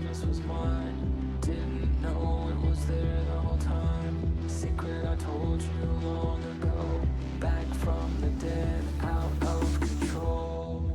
darkness was mine. Didn't know it was there the whole time. Secret I told you long ago. Back from the dead, out of control.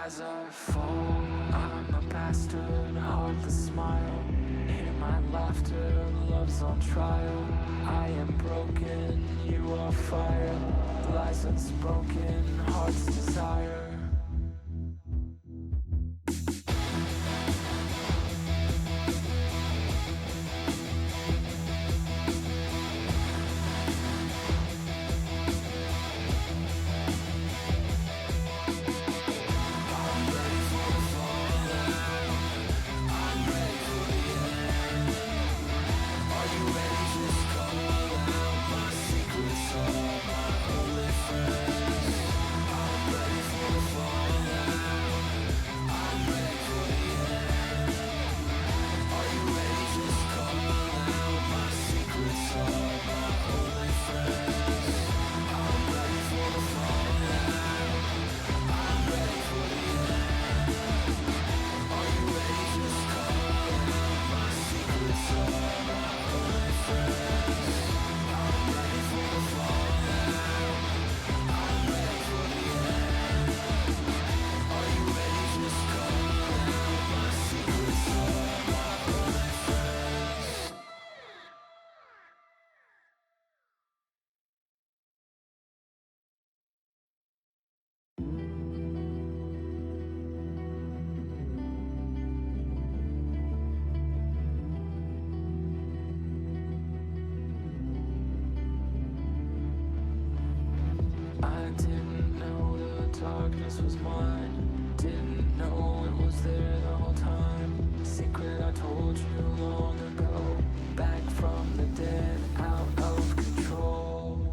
As I fall, I'm a bastard, heartless smile. Hear my laughter, love's on trial. I am broken, you are fire. Lies unspoken, heart's desire. Darkness was mine. Didn't know it was there the whole time. Secret I told you long ago. Back from the dead, out of control.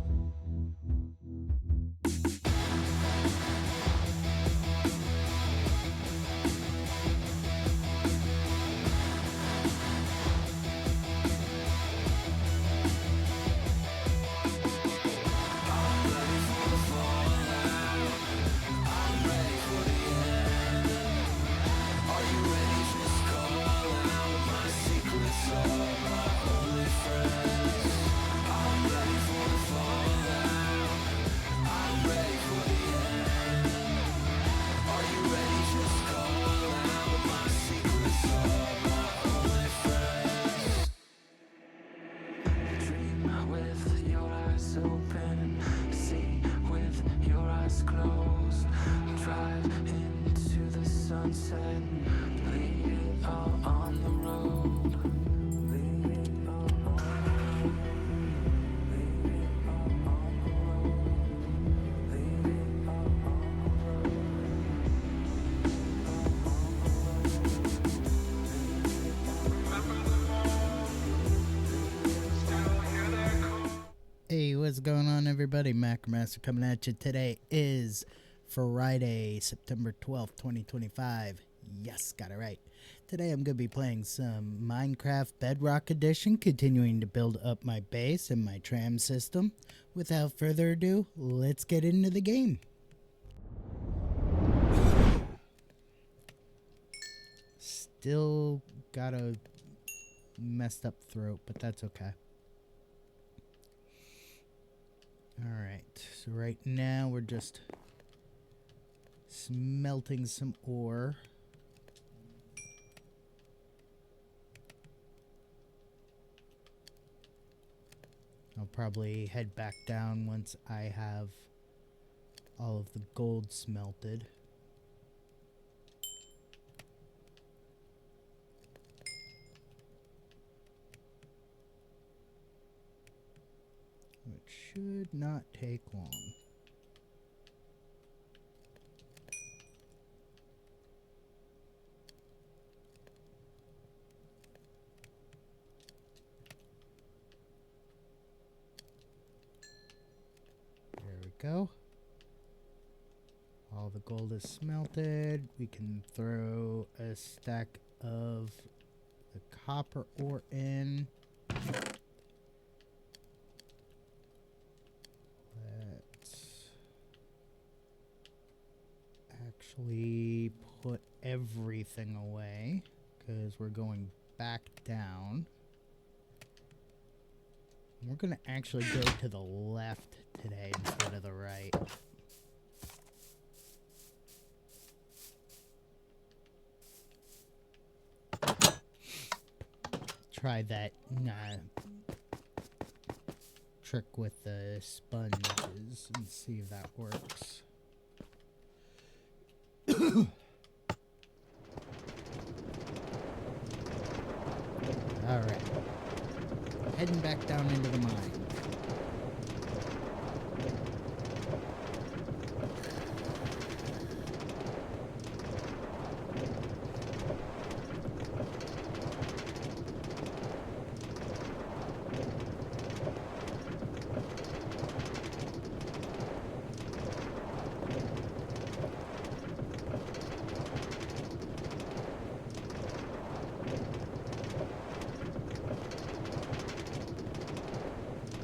Hey, what's going on, everybody? Macromaster coming at you. Today is Friday, September 12th, 2025. Yes, got it right. Today I'm going to be playing some Minecraft Bedrock Edition, continuing to build up my base and my tram system. Without further ado, let's get into the game. Still got a messed up throat, but that's okay. Alright, so right now we're just smelting some ore. I'll probably head back down once I have all of the gold smelted. Which should not take long. There we go. All the gold is smelted. We can throw a stack of the copper ore in. Let's actually put everything away because we're going back down. We're going to actually go to the left today instead of the right. Try that trick with the sponges and see if that works. Alright. Heading back down into the mine.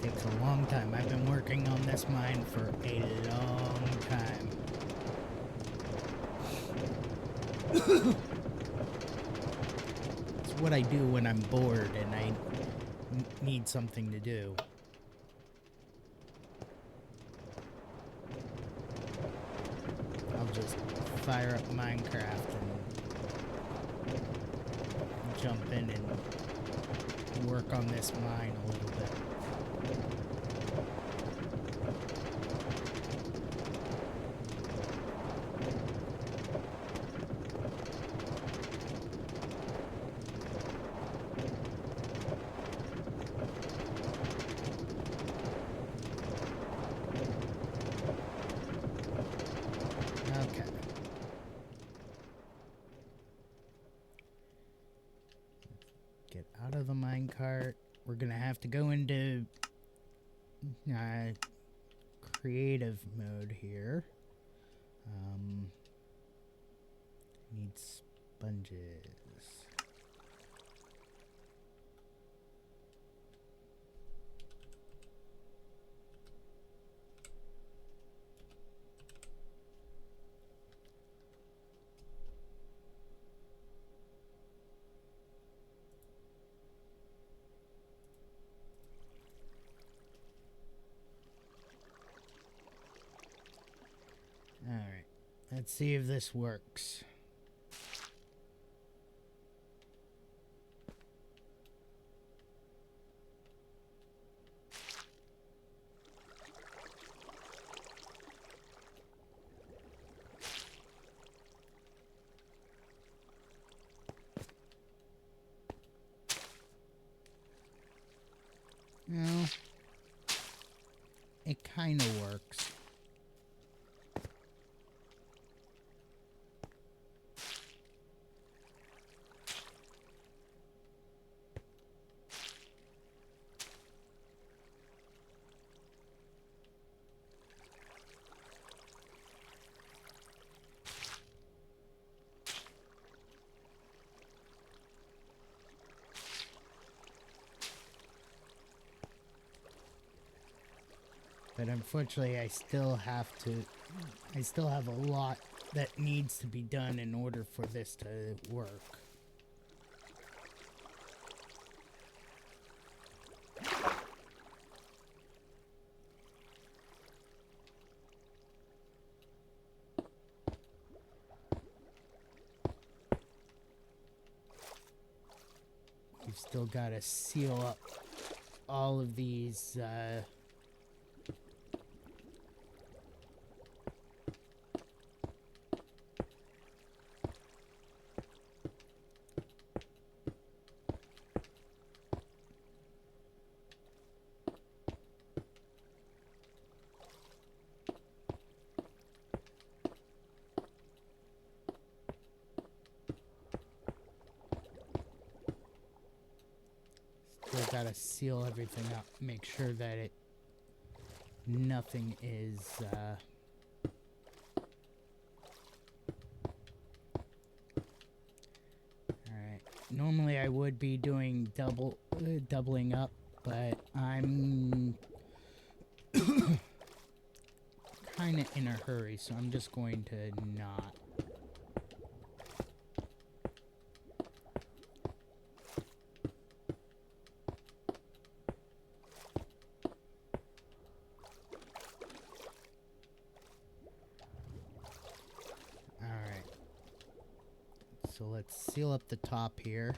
Takes a long time. I've been working on this mine for a long time. It's what I do when I'm bored and I need something to do. I'll just fire up Minecraft and jump in and work on this mine a little bit. Okay. Get out of the minecart. We're gonna have to go into creative mode here. Need sponges. Alright, let's see if this works. No, it kind of works. But unfortunately, I still have a lot that needs to be done in order for this to work. We've still got to seal up all of these still got to seal everything up, make sure that nothing is alright. Normally I would be doing doubling up, but I'm kind of in a hurry, so I'm just going to not. Alright. So let's seal up the top here.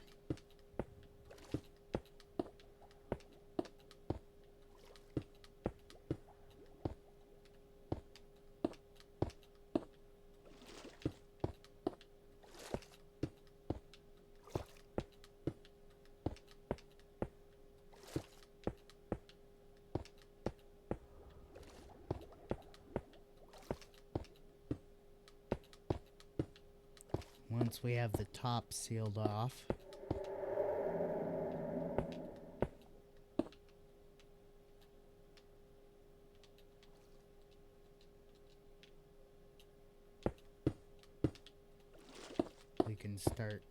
Once we have the top sealed off, we can start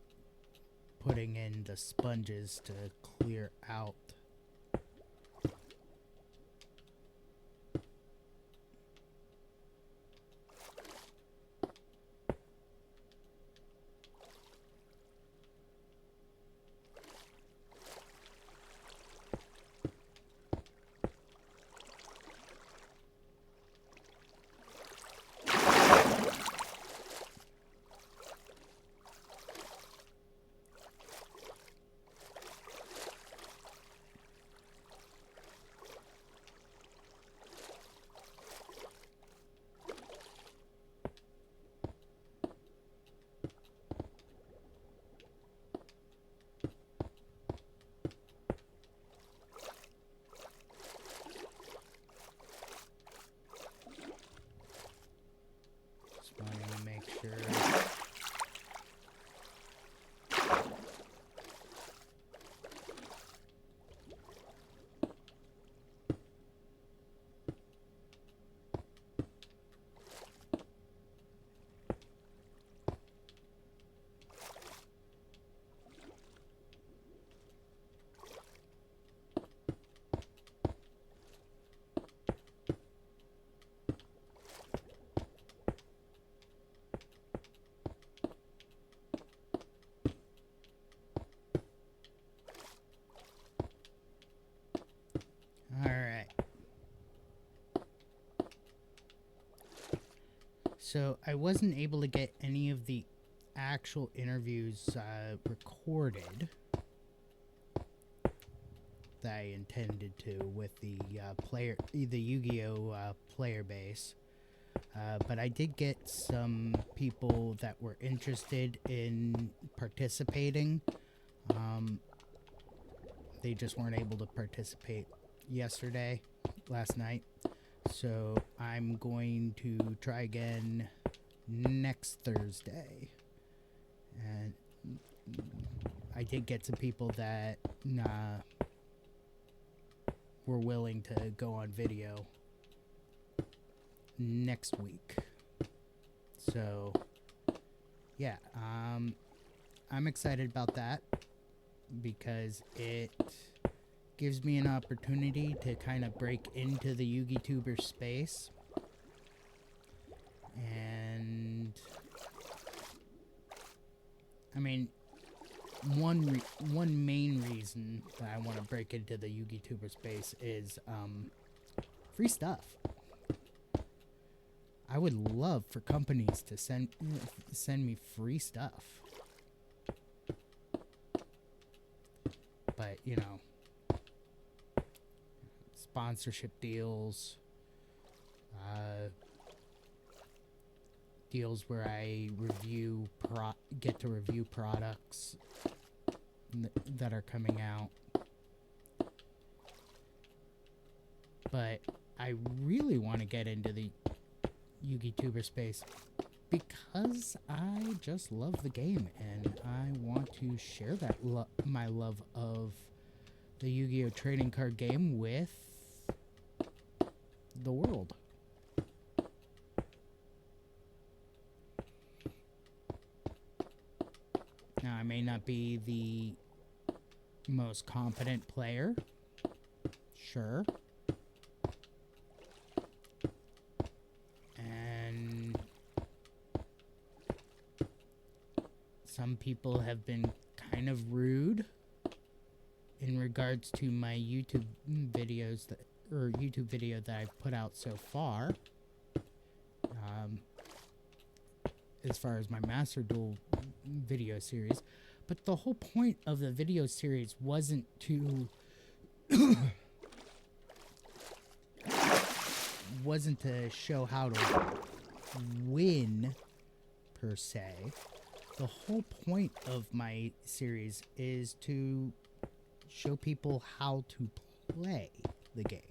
putting in the sponges to clear out. Just wanting to make sure. Alright. So I wasn't able to get any of the actual interviews recorded that I intended to with the the Yu-Gi-Oh player base. But I did get some people that were interested in participating. They just weren't able to participate last night. So I'm going to try again next Thursday. And I did get some people that were willing to go on video next week. So yeah, I'm excited about that because it gives me an opportunity to kind of break into the YugiTuber space. And I mean, one main reason that I want to break into the YugiTuber space is free stuff. I would love for companies to send me free stuff. But, you know, sponsorship deals, deals where I get to review products that are coming out. But I really want to get into the YugiTuber space because I just love the game, and I want to share that my love of the Yu-Gi-Oh! Trading card game with the world. Now, I may not be the most competent player, sure. And some people have been kind of rude in regards to my YouTube videos YouTube video that I've put out so far. As far as my Master Duel video series. But the whole point of the video series wasn't to show how to win per se. The whole point of my series is to show people how to play the game.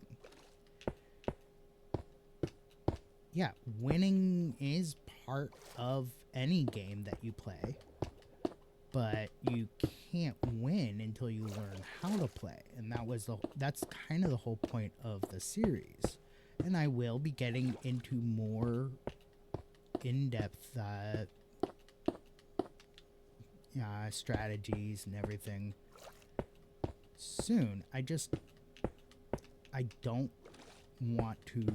Yeah, winning is part of any game that you play, but you can't win until you learn how to play, and that's kind of the whole point of the series. And I will be getting into more in-depth strategies and everything soon. I don't want to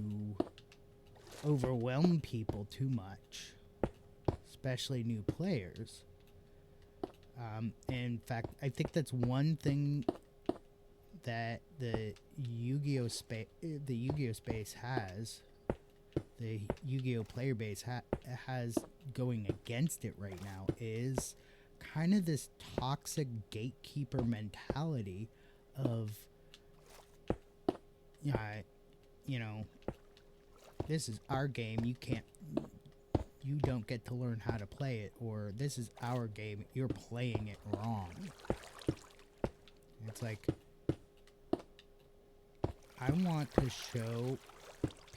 overwhelm people too much, especially new players. In fact, I think that's one thing that the Yu-Gi-Oh space has, the Yu-Gi-Oh player base has going against it right now, is kind of this toxic gatekeeper mentality of, you know, this is our game, you don't get to learn how to play it, or this is our game, you're playing it wrong. It's like, I want to show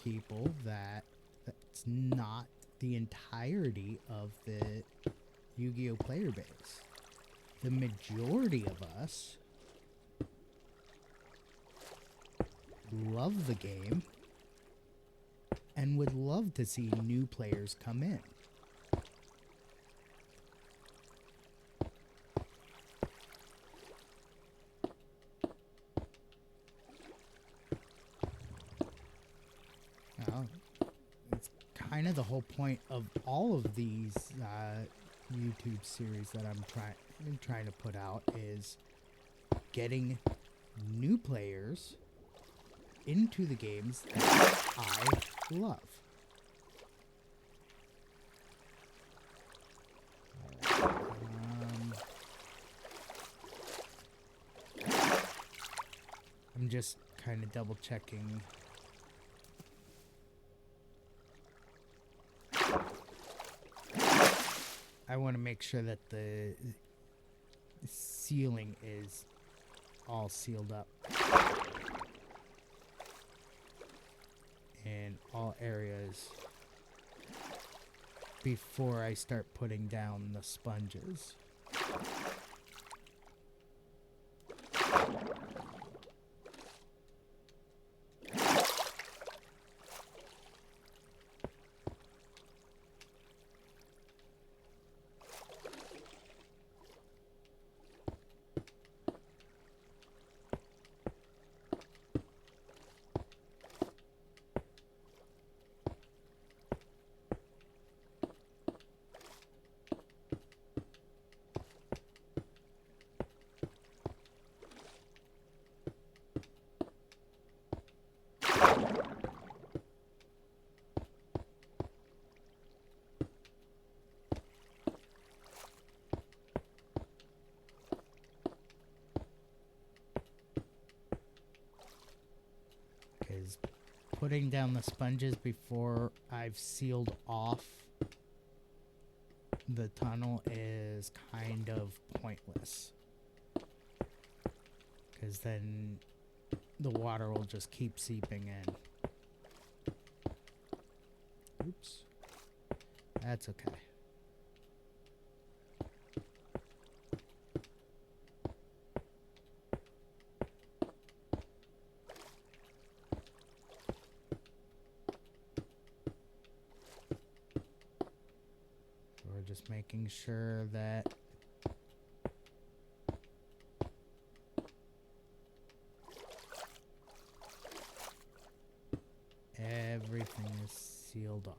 people that that's not the entirety of the Yu-Gi-Oh player base. The majority of us love the game and would love to see new players come in. Well, it's kind of the whole point of all of these YouTube series that I'm trying to put out, is getting new players into the games that I love. I'm just kind of double checking. I want to make sure that the ceiling is all sealed up in all areas before I start putting down the sponges. putting down the sponges before I've sealed off the tunnel is kind of pointless. Because then the water will just keep seeping in. Oops. That's okay. We're just making sure that everything is sealed off.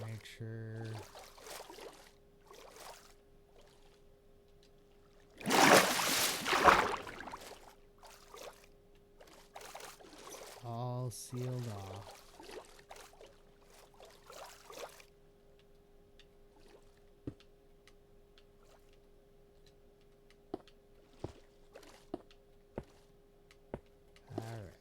Make sure. All sealed off. All right.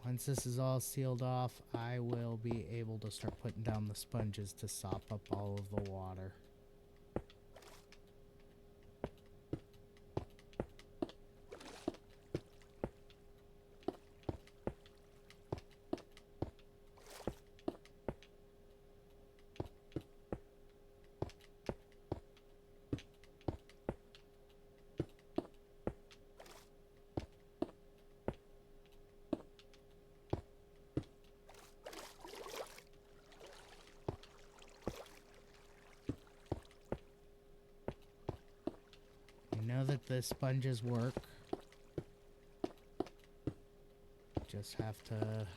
Once this is all sealed off, I will be able to start putting down the sponges to sop up all of the water. Know that the sponges work. Just have to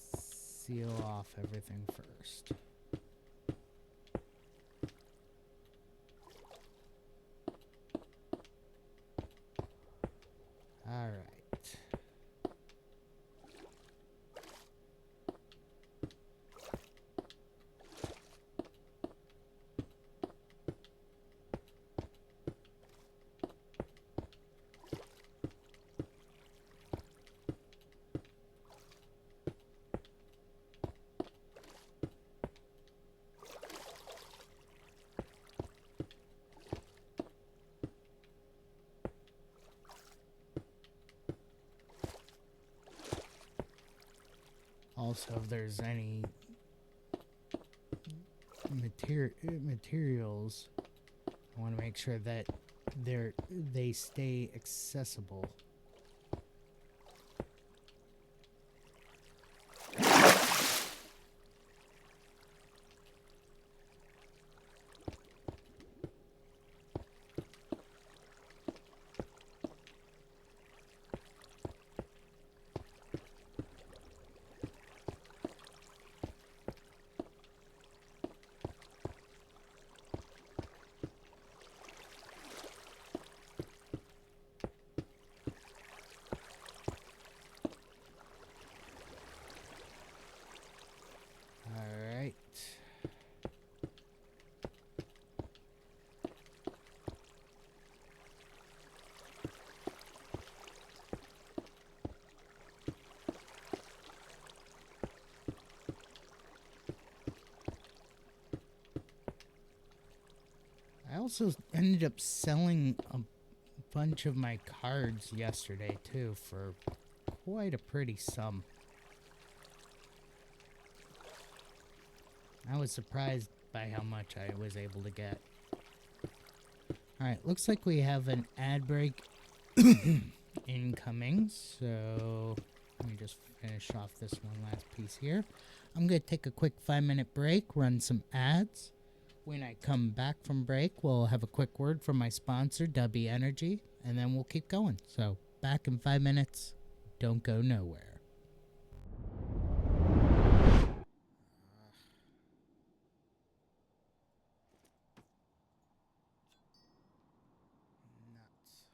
seal off everything first. All right. Also, if there's any materials, I want to make sure that they stay accessible. I also ended up selling a bunch of my cards yesterday too for quite a pretty sum. I was surprised by how much I was able to get. Alright, looks like we have an ad break incoming, so let me just finish off this one last piece here. I'm going to take a quick 5-minute break, run some ads. When I come back from break, we'll have a quick word from my sponsor, W Energy, and then we'll keep going. So, back in 5 minutes. Don't go nowhere. Nuts.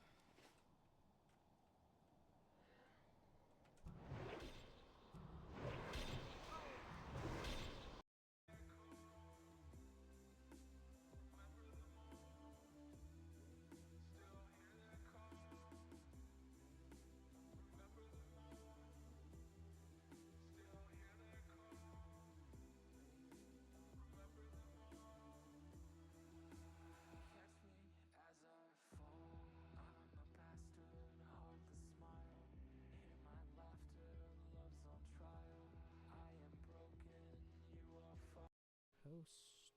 Host.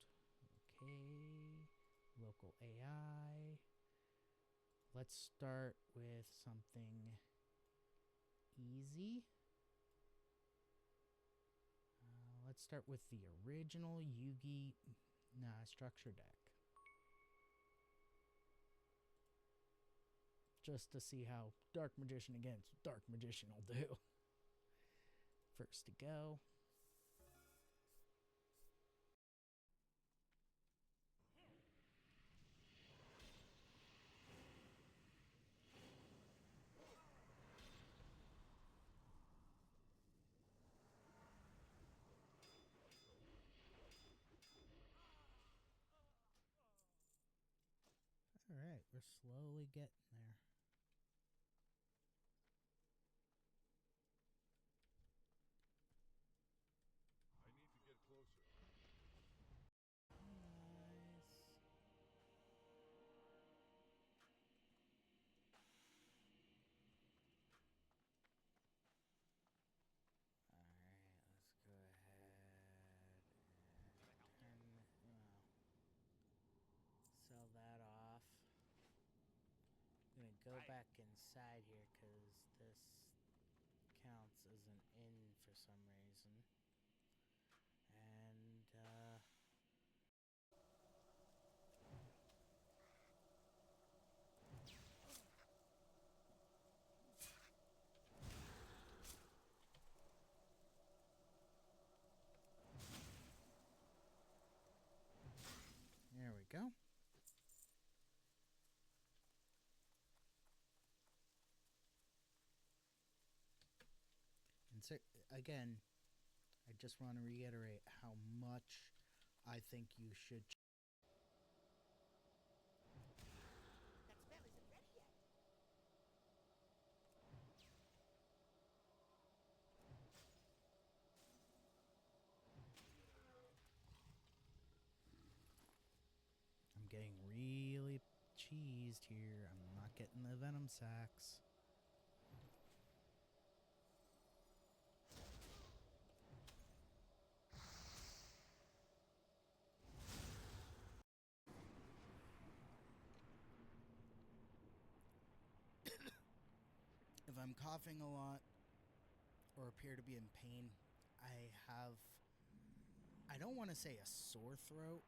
Okay. Local AI. Let's start with something easy. Let's start with the original Yugi structure deck. Just to see how Dark Magician against Dark Magician will do. First to go. Alright, we're slowly getting there. Nice. Alright, let's go ahead and sell that off. I'm gonna go back inside here because this counts as an inn for some reason. And there we go. And so, again, I just want to reiterate how much I think you should. I'm getting really cheesed here. I'm not getting the venom sacks. If I'm coughing a lot or appear to be in pain, I don't want to say a sore throat,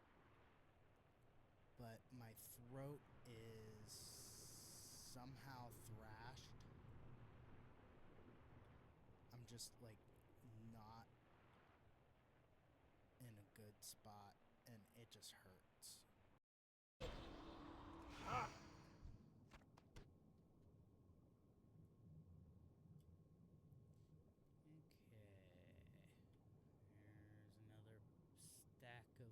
but my throat is somehow thrashed. I'm just like not in a good spot and it just hurts. Stack of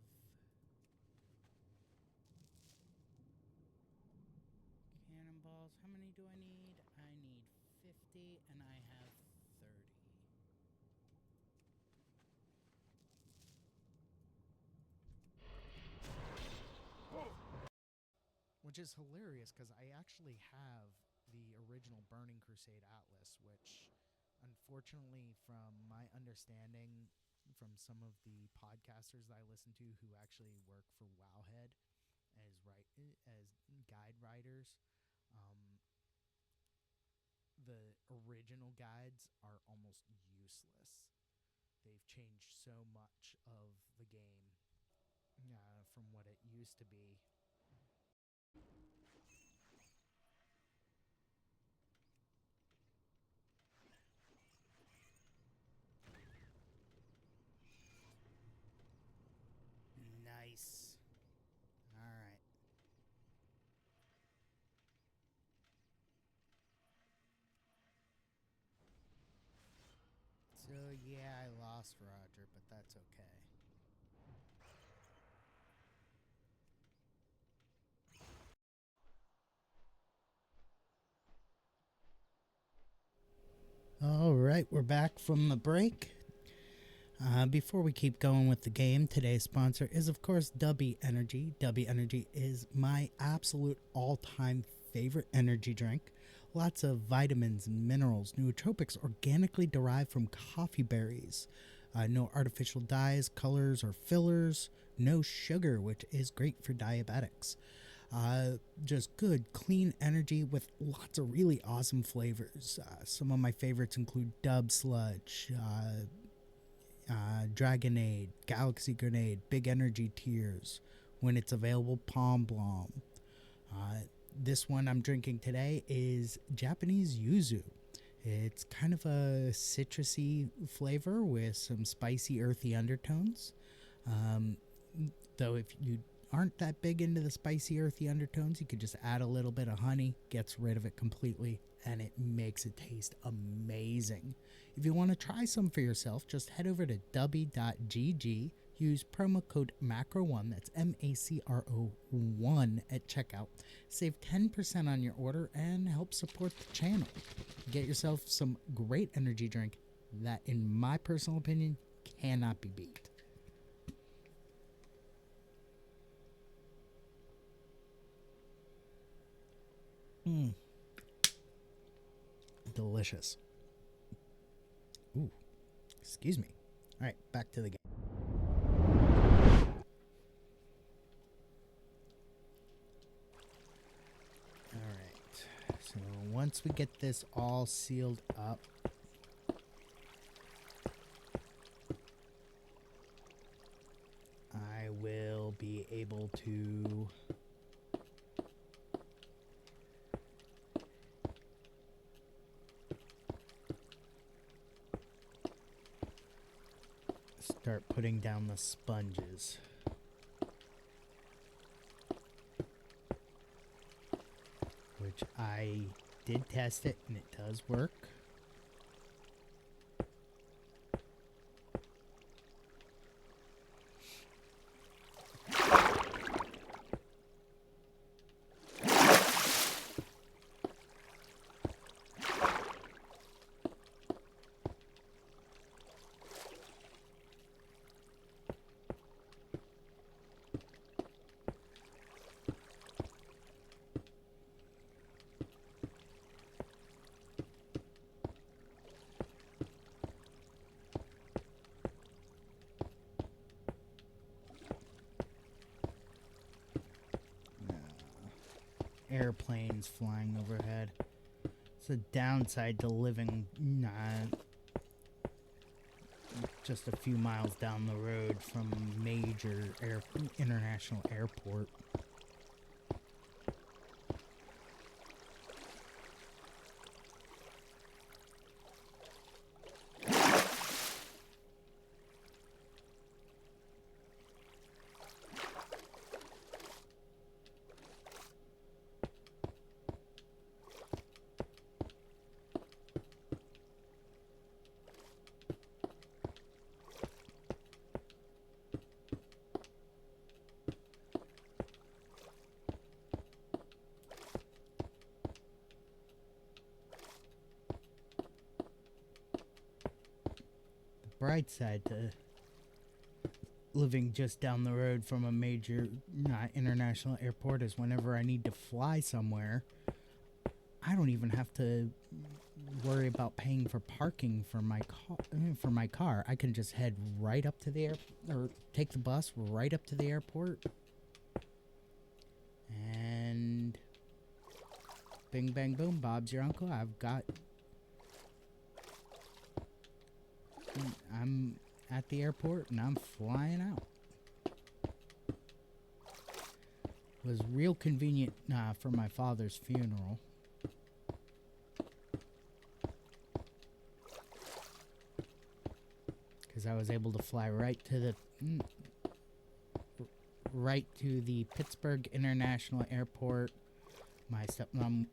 cannonballs. How many do I need? I need 50 and I have 30. Which is hilarious because I actually have the original Burning Crusade Atlas, which unfortunately, from my understanding, from some of the podcasters that I listen to who actually work for Wowhead as guide writers. Um, the original guides are almost useless. They've changed so much of the game from what it used to be. Nice. All right. So, yeah, I lost Roger, but that's okay. All right, we're back from the break. Before we keep going with the game, today's sponsor is, of course, Dubby Energy. Dubby Energy is my absolute all-time favorite energy drink. Lots of vitamins and minerals, nootropics organically derived from coffee berries. No artificial dyes, colors, or fillers. No sugar, which is great for diabetics. Just good, clean energy with lots of really awesome flavors. Some of my favorites include Dub Sludge, Dragonade, Galaxy Grenade, Big Energy Tears. When it's available, Palm Blom. This one I'm drinking today is Japanese Yuzu. It's kind of a citrusy flavor with some spicy, earthy undertones. Though if you aren't that big into the spicy, earthy undertones, you could just add a little bit of honey, gets rid of it completely, and it makes it taste amazing. If you want to try some for yourself, just head over to dubby.gg, use promo code MACRO1, that's MACRO1 at checkout. Save 10% on your order and help support the channel. Get yourself some great energy drink that, in my personal opinion, cannot be beat. Delicious. Ooh, excuse me. All right, back to the game. All right, so once we get this all sealed up, I will be able to start putting down the sponges. Which I did test it and it does work. Airplanes flying overhead. It's a downside to living just a few miles down the road from a major international airport. Bright side to living just down the road from a major international airport is whenever I need to fly somewhere, I don't even have to worry about paying for parking for my car. I can just head right up to the or take the bus right up to the airport. And bing bang boom, Bob's your uncle. I'm at the airport and I'm flying out. It was real convenient for my father's funeral. Because I was able to fly right to the Pittsburgh International Airport. My stepmom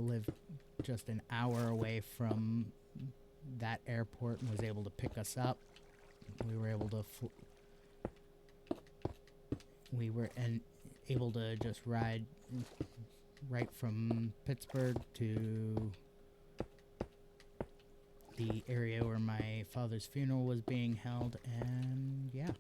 lived just an hour away from that airport and was able to pick us up. We were able to just ride right from Pittsburgh to the area where my father's funeral was being held, and yeah.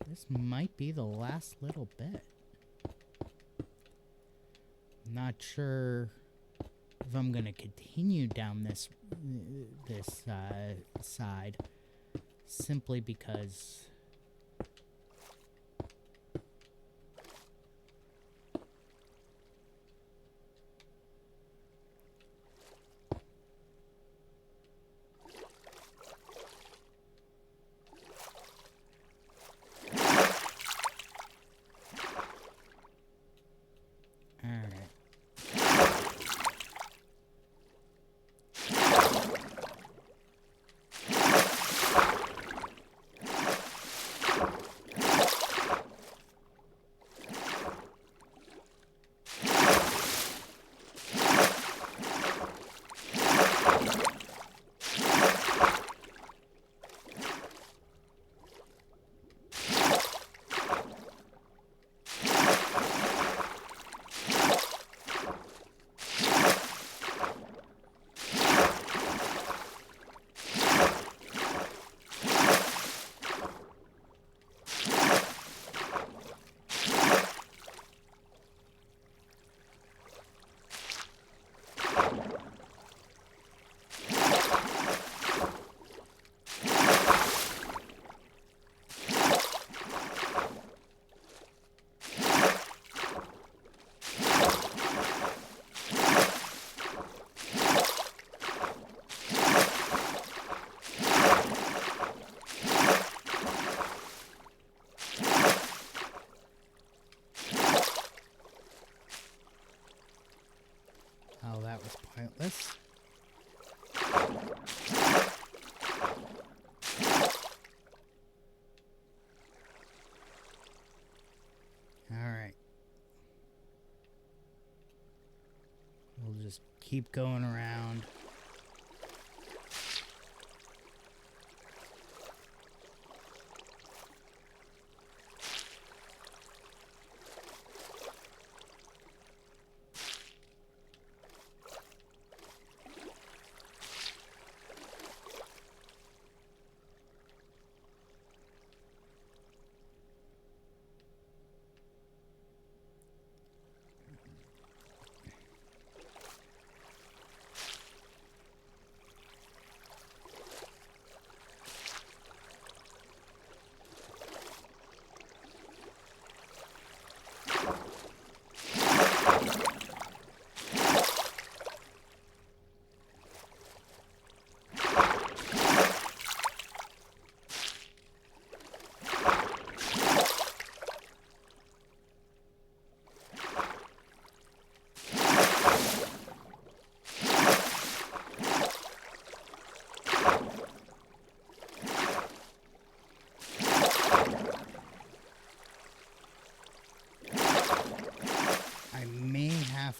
This might be the last little bit. Not sure if I'm gonna continue down this side, simply because that was pointless. Alright. We'll just keep going around.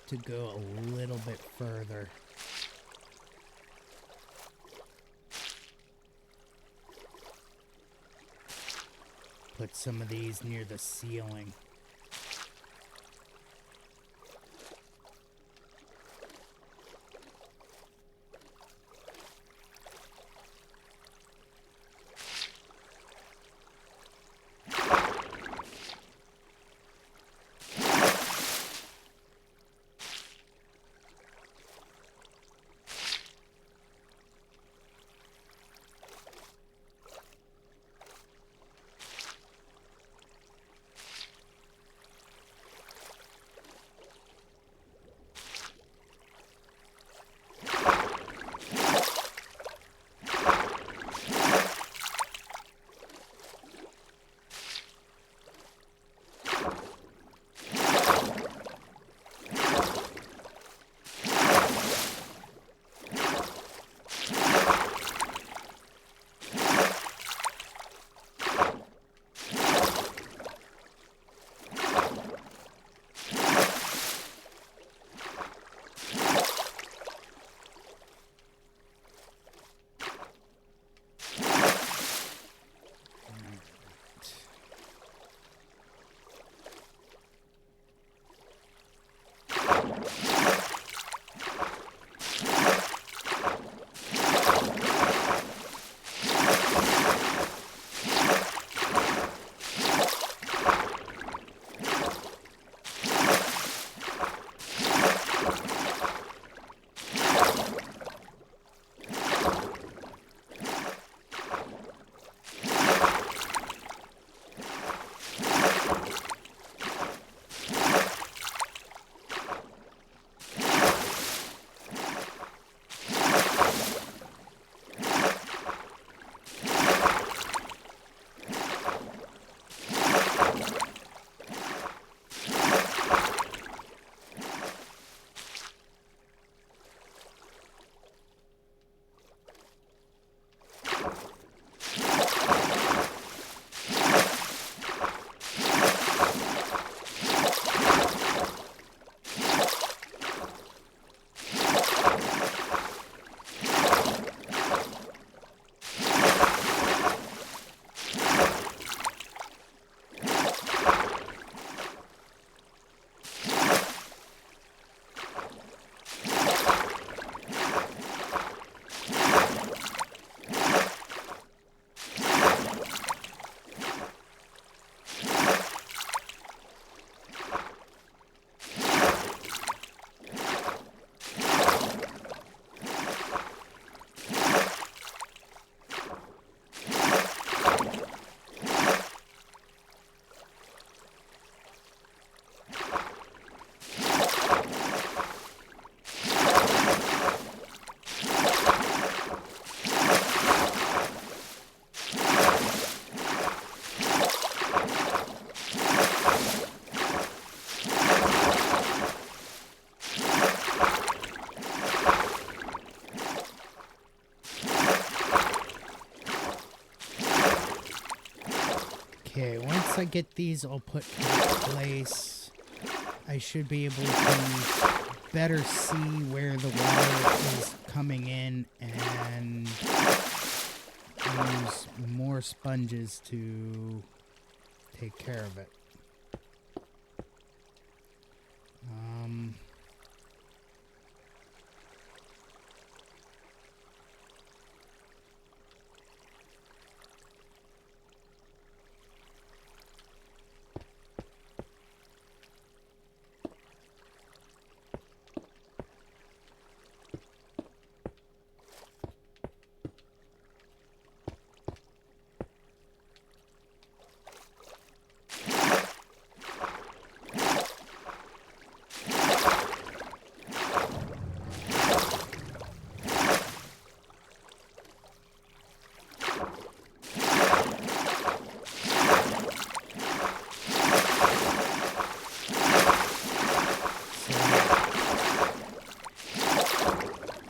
To go a little bit further. Put some of these near the ceiling. once I get these all put in place, I should be able to better see where the water is coming in and use more sponges to take care of it.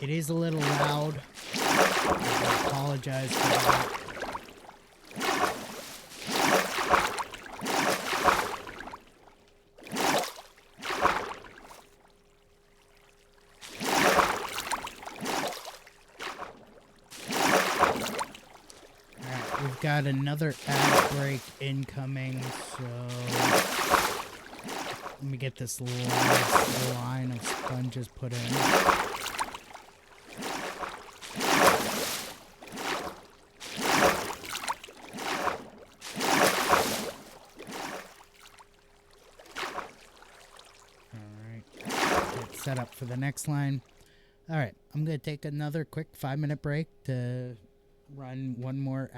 It is a little loud. I apologize for that. Alright, we've got another ad break incoming, so let me get this last line of sponges put in. Set up for the next line. All right, I'm gonna take another quick 5-minute break to run one more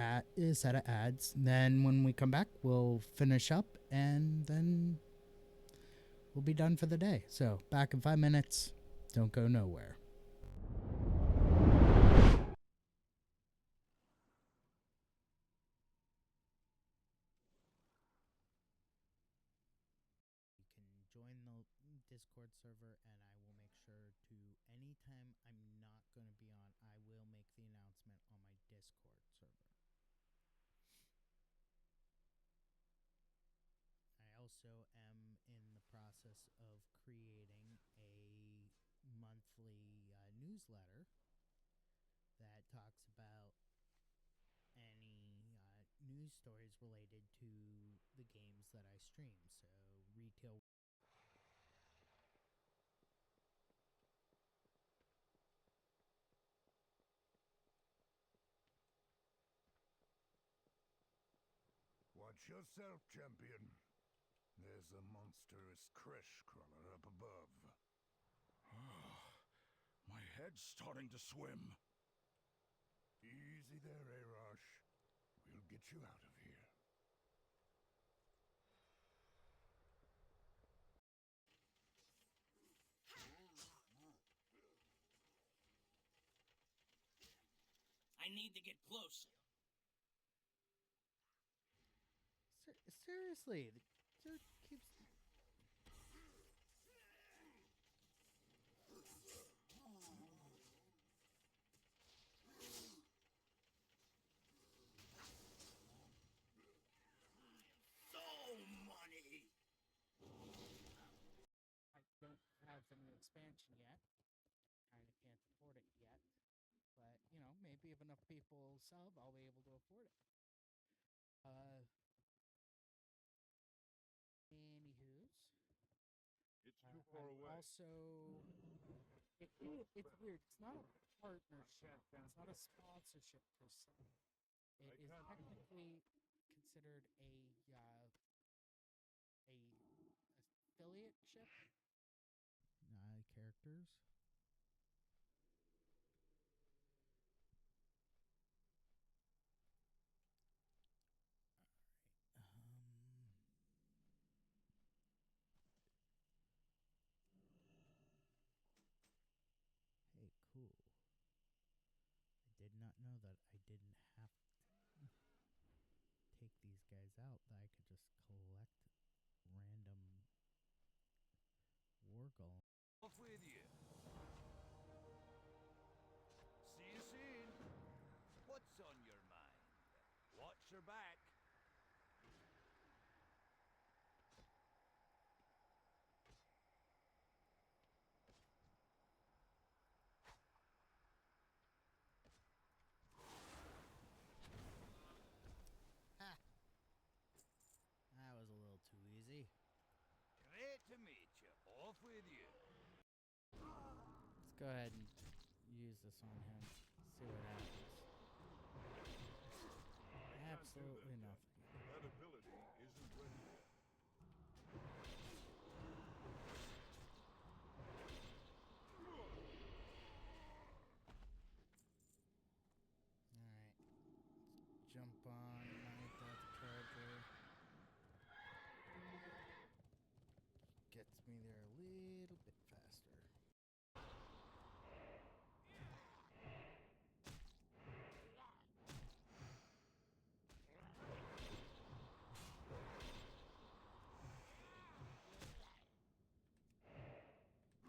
set of ads. Then when we come back, we'll finish up and then we'll be done for the day. So back in 5 minutes. Don't go nowhere. Join the Discord server, and I will make sure to, anytime I'm not going to be on, I will make the announcement on my Discord server. I also am in the process of creating a monthly newsletter that talks about any news stories related to the games that I stream. So retail. Watch yourself, champion. There's a monstrous crash crawler up above. My head's starting to swim. Easy there, Arash. We'll get you out of here. I need to get closer. Seriously, the dude keeps. So money. I don't have an expansion yet. Kind of can't afford it yet. But, you know, maybe if enough people sub, I'll be able to afford it. Anywho's. It's too far away. Also, it's weird. It's not a partnership. It's not a sponsorship per se. It is technically considered a affiliate ship. Characters. Hey, cool. I did not know that I didn't have to take these guys out, that I could just collect random war golem. Off with you. See you soon. What's on your mind? Watch your back. go ahead and use this on him. See what happens. Absolutely nothing. That ability isn't ready yet. Alright. Jump on my death charger. Gets me there a little bit faster.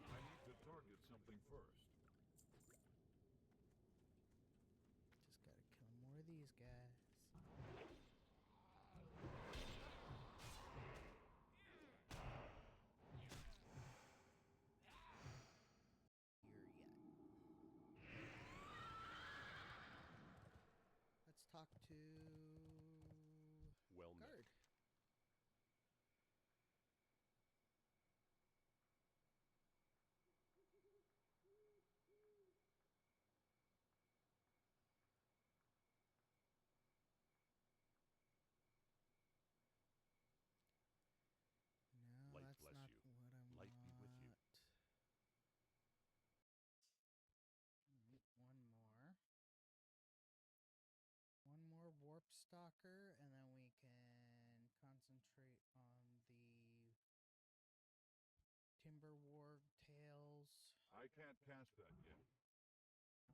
I need to target something first. Just gotta kill more of these guys. Here yet. Let's talk to Well met. guard. No, Light that's bless not you. what I Light be with you. want. Alright, one more. One more warp stalker, and then we can concentrate on the timber warg tails. I can't cast that yet.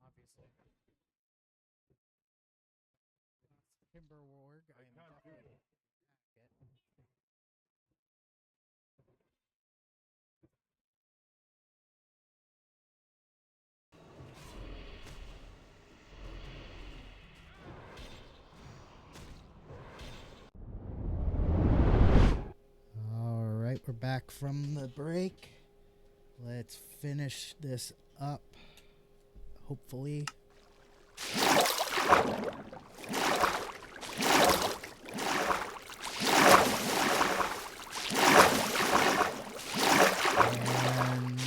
Obviously. Timber warg, I I'm can't do definitely that. target. Alright, we're back from the break. Let's finish this up. Hopefully. And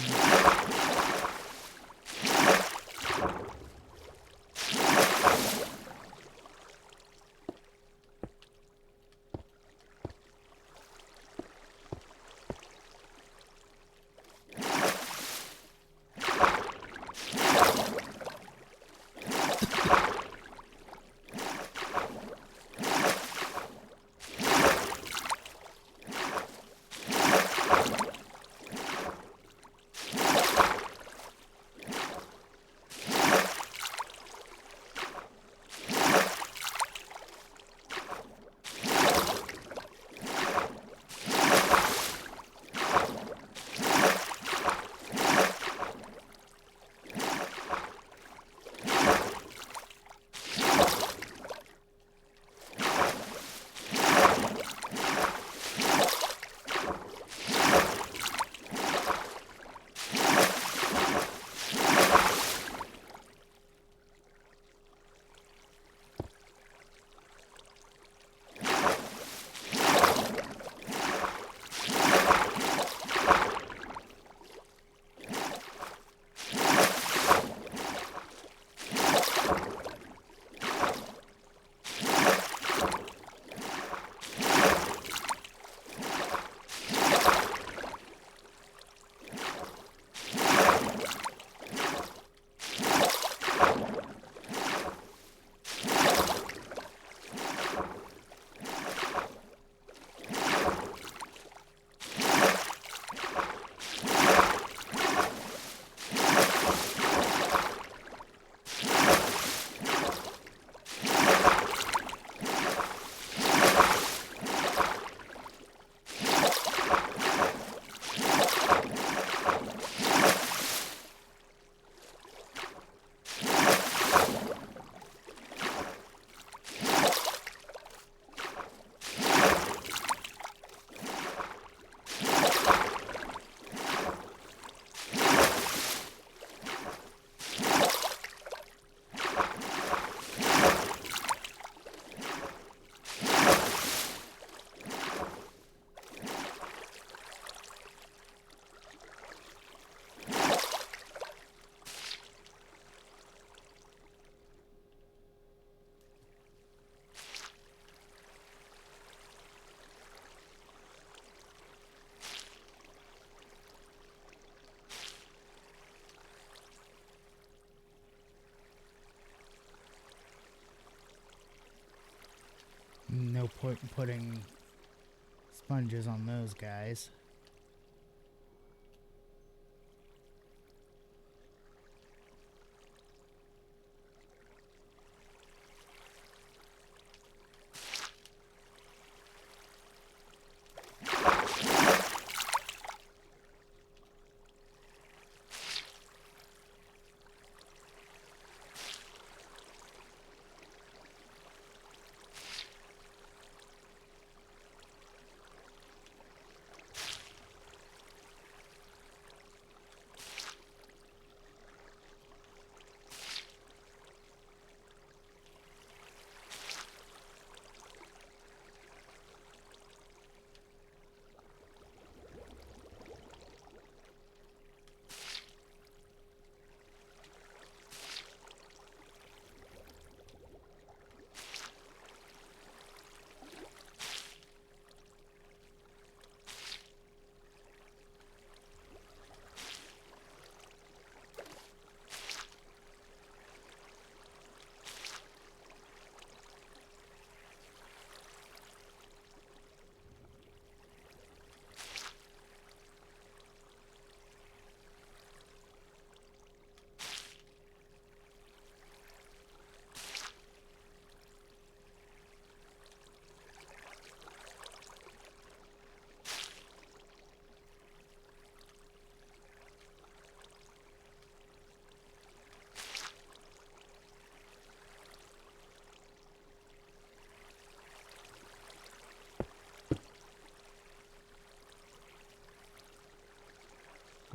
No point in putting sponges on those guys.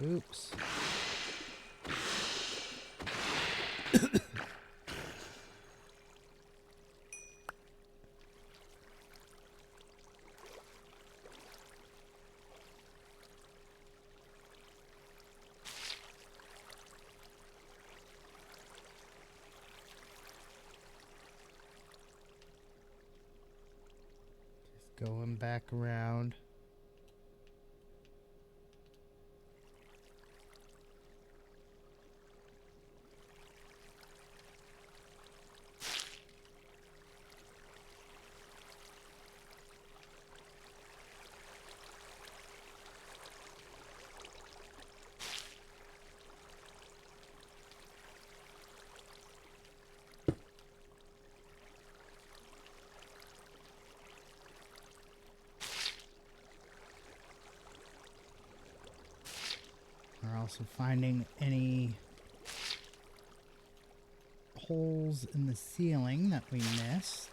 Oops. Just going back around. We're also finding any holes in the ceiling that we missed.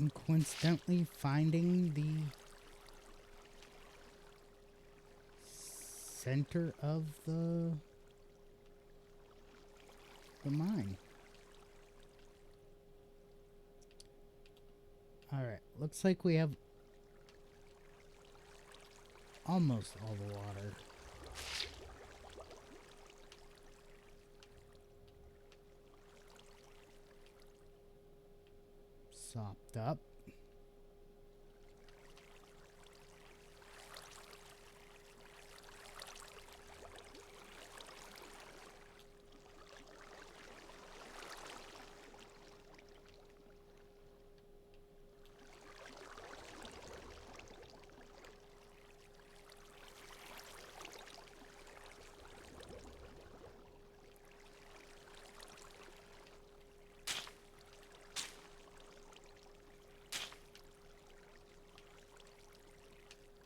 and coincidentally finding the center of the mine. Alright, looks like we have almost all the water. Sopped up.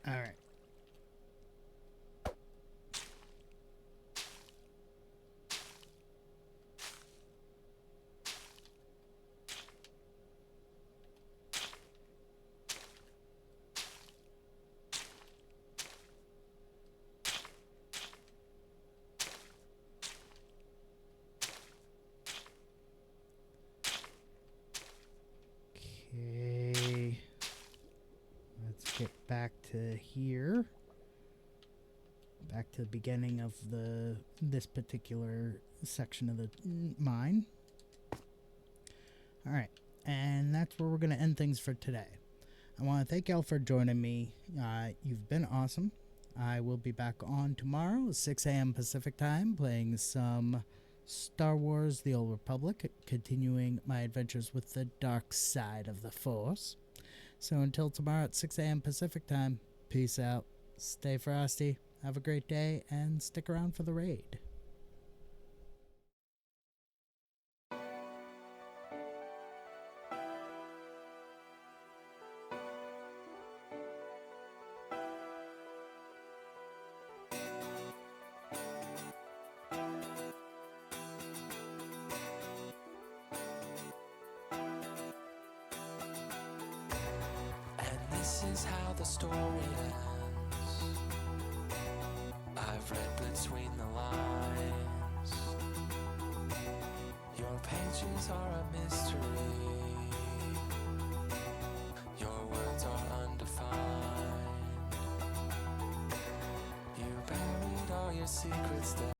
All right. Okay. Let's get back to here. Back to the beginning of this particular section of the mine. All right. And that's where we're going to end things for today. I want to thank y'all for joining me. You've been awesome. I will be back on tomorrow at 6 a.m. Pacific time playing some Star Wars The Old Republic, continuing my adventures with the dark side of the Force. So until tomorrow at 6 a.m. Pacific time, peace out, stay frosty, have a great day, and stick around for the raid. And this is how the story ends. I've read between the lines. Your pages are a mystery. Your words are undefined. You buried all your secrets there.